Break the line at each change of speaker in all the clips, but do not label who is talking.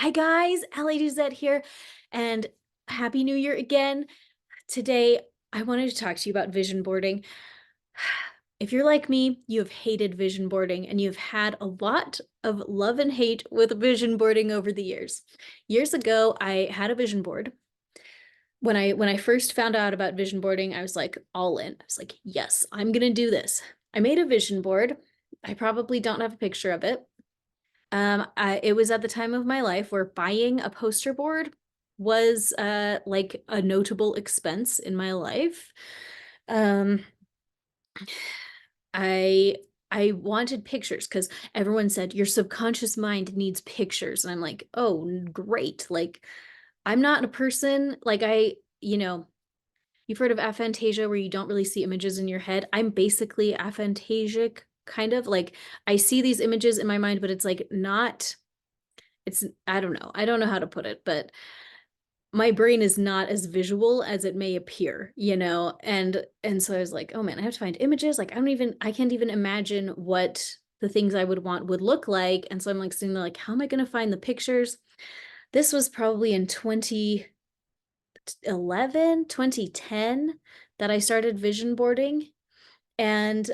Hi guys, Allie Duzette here, and Happy New Year again. Today, I wanted to talk to you about vision boarding. If you're like me, you have hated vision boarding and you've had a lot of love and hate with vision boarding over the years. Years ago, I had a vision board. When I first found out about vision boarding, I was like all in. I was like, yes, I'm gonna do this. I made a vision board. I probably don't have a picture of it. It was at the time of my life where buying a poster board was like a notable expense in my life. Um, I I wanted pictures because everyone said your subconscious mind needs pictures, and I'm like, oh, great! Like, I'm not a person like you've heard of aphantasia where you don't really see images in your head. I'm basically aphantasic, kind of like I see these images in my mind, but it's like not it's I don't know. I don't know how to put it, but my brain is not as visual as it may appear, and so I was like, oh man, I have to find images. Like I can't even imagine what the things I would want would look like. And so I'm like sitting there like, how am I going to find the pictures? This was probably in 2011, 2010 that I started vision boarding. And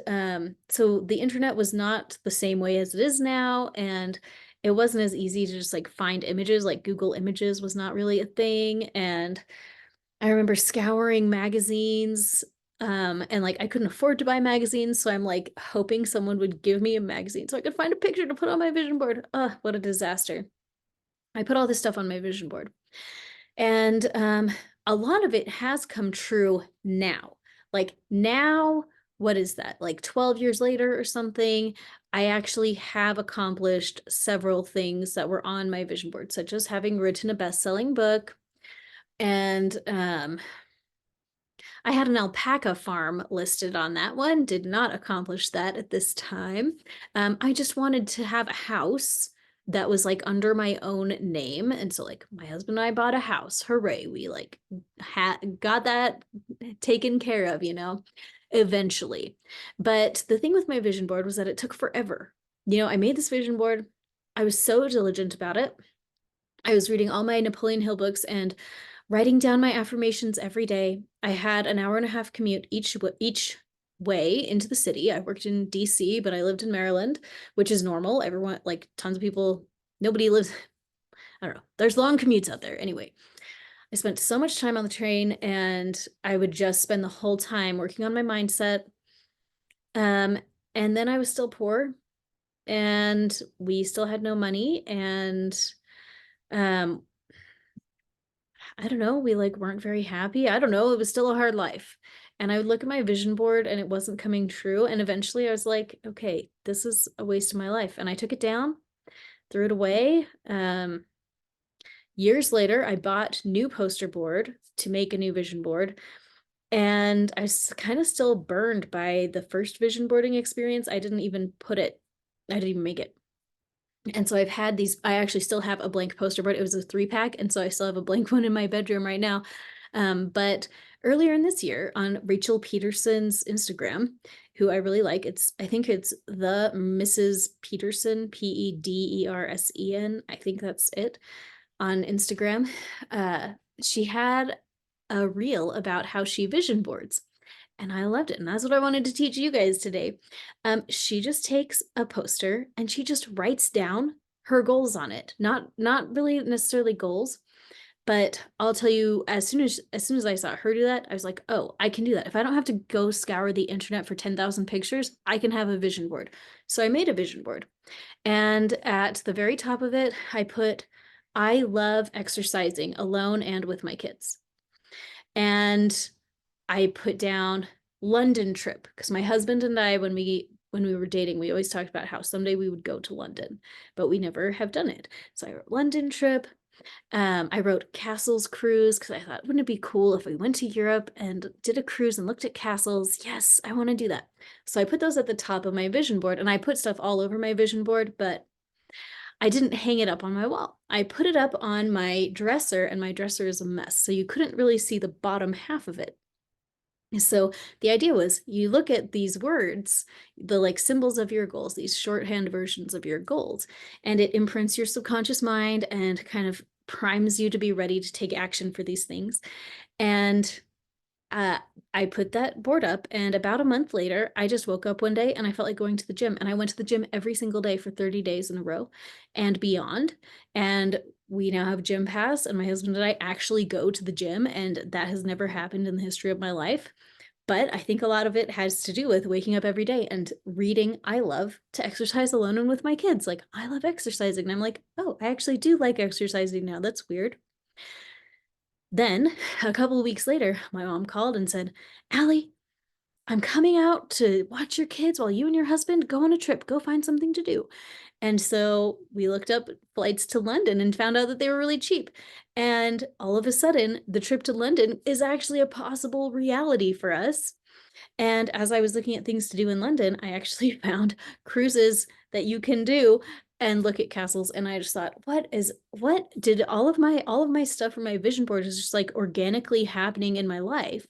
so the internet was not the same way as it is now. And it wasn't as easy to just like find images, like Google Images was not really a thing. And I remember scouring magazines, and like I couldn't afford to buy magazines. So I'm like hoping someone would give me a magazine so I could find a picture to put on my vision board. What a disaster. I put all this stuff on my vision board. And a lot of it has come true now. Like now, what is that? Like 12 years later or something, I actually have accomplished several things that were on my vision board, such as having written a best-selling book. And I had an alpaca farm listed on that one, did not accomplish that at this time. I just wanted to have a house that was like under my own name. And so like my husband and I bought a house. Hooray. We like got that taken care of, eventually. But the thing with my vision board was that it took forever. I made this vision board. I was so diligent about it. I was reading all my Napoleon Hill books and writing down my affirmations every day. I had an hour and a half commute each way into the city. I worked in DC, but I lived in Maryland, which is normal. Everyone, like tons of people, nobody lives, I don't know. There's long commutes out there. Anyway, I spent so much time on the train and I would just spend the whole time working on my mindset. Um, and then I was still poor and we still had no money and um I don't know, we like weren't very happy. I don't know, it was still a hard life. And I would look at my vision board and it wasn't coming true. And eventually I was like, okay, this is a waste of my life. And I took it down, threw it away. Years later, I bought new poster board to make a new vision board. And I was kind of still burned by the first vision boarding experience. I didn't even make it. And so I've had these, I actually still have a blank poster board. It was a 3-pack. And so I still have a blank one in my bedroom right now. But earlier in this year on Rachel Peterson's Instagram, who I really like, I think it's the Mrs. Peterson, Pedersen. I think that's it on Instagram. She had a reel about how she vision boards. And I loved it. And that's what I wanted to teach you guys today. She just takes a poster and she just writes down her goals on it. Not really necessarily goals, but I'll tell you, as soon as I saw her do that, I was like, oh, I can do that. If I don't have to go scour the internet for 10,000 pictures, I can have a vision board. So I made a vision board. And at the very top of it, I put, I love exercising alone and with my kids. And I put down London trip because my husband and I, when we were dating, we always talked about how someday we would go to London, but we never have done it. So I wrote London trip. I wrote castles cruise because I thought, wouldn't it be cool if we went to Europe and did a cruise and looked at castles? Yes, I want to do that. So I put those at the top of my vision board, and I put stuff all over my vision board, but I didn't hang it up on my wall. I put it up on my dresser, and my dresser is a mess, so you couldn't really see the bottom half of it. So the idea was you look at these words, the like symbols of your goals, these shorthand versions of your goals, and it imprints your subconscious mind and kind of primes you to be ready to take action for these things. And uh, I put that board up, and about a month later, I just woke up one day and I felt like going to the gym. And I went to the gym every single day for 30 days in a row and beyond. And we now have Gym Pass, and my husband and I actually go to the gym, and that has never happened in the history of my life. But I think a lot of it has to do with waking up every day and reading. I love to exercise alone and with my kids. Like, I love exercising. And I'm like, oh, I actually do like exercising now. That's weird. Then a couple of weeks later, my mom called and said, Allie, I'm coming out to watch your kids while you and your husband go on a trip. Go find something to do. And so we looked up flights to London and found out that they were really cheap. And all of a sudden, the trip to London is actually a possible reality for us. And as I was looking at things to do in London, I actually found cruises that you can do and look at castles. And I just thought, what did all of my stuff from my vision board is just like organically happening in my life,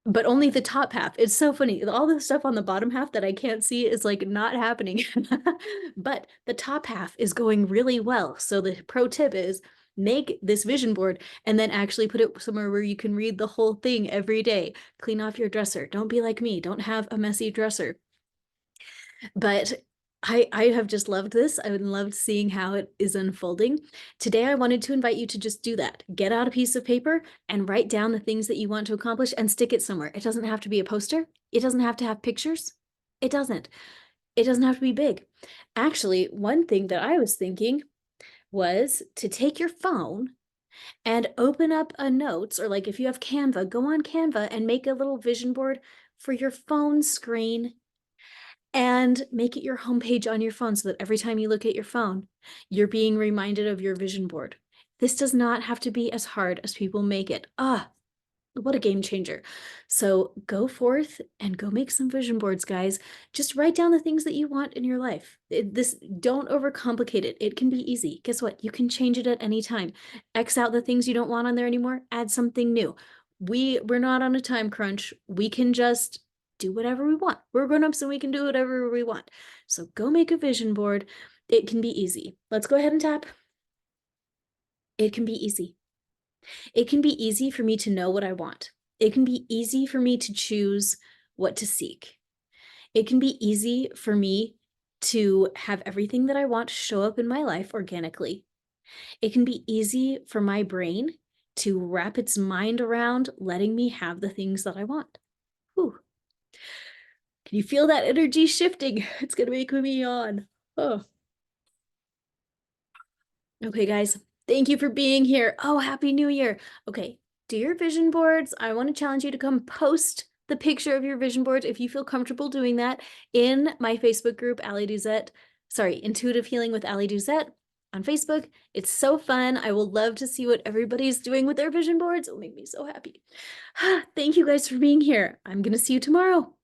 but only the top half. It's so funny. All the stuff on the bottom half that I can't see is like not happening, but the top half is going really well. So the pro tip is make this vision board and then actually put it somewhere where you can read the whole thing every day. Clean off your dresser. Don't be like me. Don't have a messy dresser. But I have just loved this. I've loved seeing how it is unfolding. Today, I wanted to invite you to just do that. Get out a piece of paper and write down the things that you want to accomplish and stick it somewhere. It doesn't have to be a poster. It doesn't have to have pictures. It doesn't. It doesn't have to be big. Actually, one thing that I was thinking was to take your phone and open up a notes, or like if you have Canva, go on Canva and make a little vision board for your phone screen and make it your homepage on your phone so that every time you look at your phone, you're being reminded of your vision board. This does not have to be as hard as people make it. What a game changer. So go forth and go make some vision boards, guys. Just write down the things that you want in your life. Don't overcomplicate it. It can be easy. Guess what? You can change it at any time. X out the things you don't want on there anymore, add something new. We're not on a time crunch. We can just do whatever we want. We're grown-ups and we can do whatever we want. So go make a vision board. It can be easy. Let's go ahead and tap. It can be easy. It can be easy for me to know what I want. It can be easy for me to choose what to seek. It can be easy for me to have everything that I want show up in my life organically. It can be easy for my brain to wrap its mind around letting me have the things that I want. Whew. Can you feel that energy shifting? It's going to make me yawn. Oh. Okay, guys, thank you for being here. Oh, Happy New Year. Okay, do your vision boards. I want to challenge you to come post the picture of your vision board if you feel comfortable doing that in my Facebook group, Allie Doucette. Sorry, Intuitive Healing with Allie Doucette on Facebook. It's so fun. I will love to see what everybody's doing with their vision boards. It'll make me so happy. Thank you guys for being here. I'm going to see you tomorrow.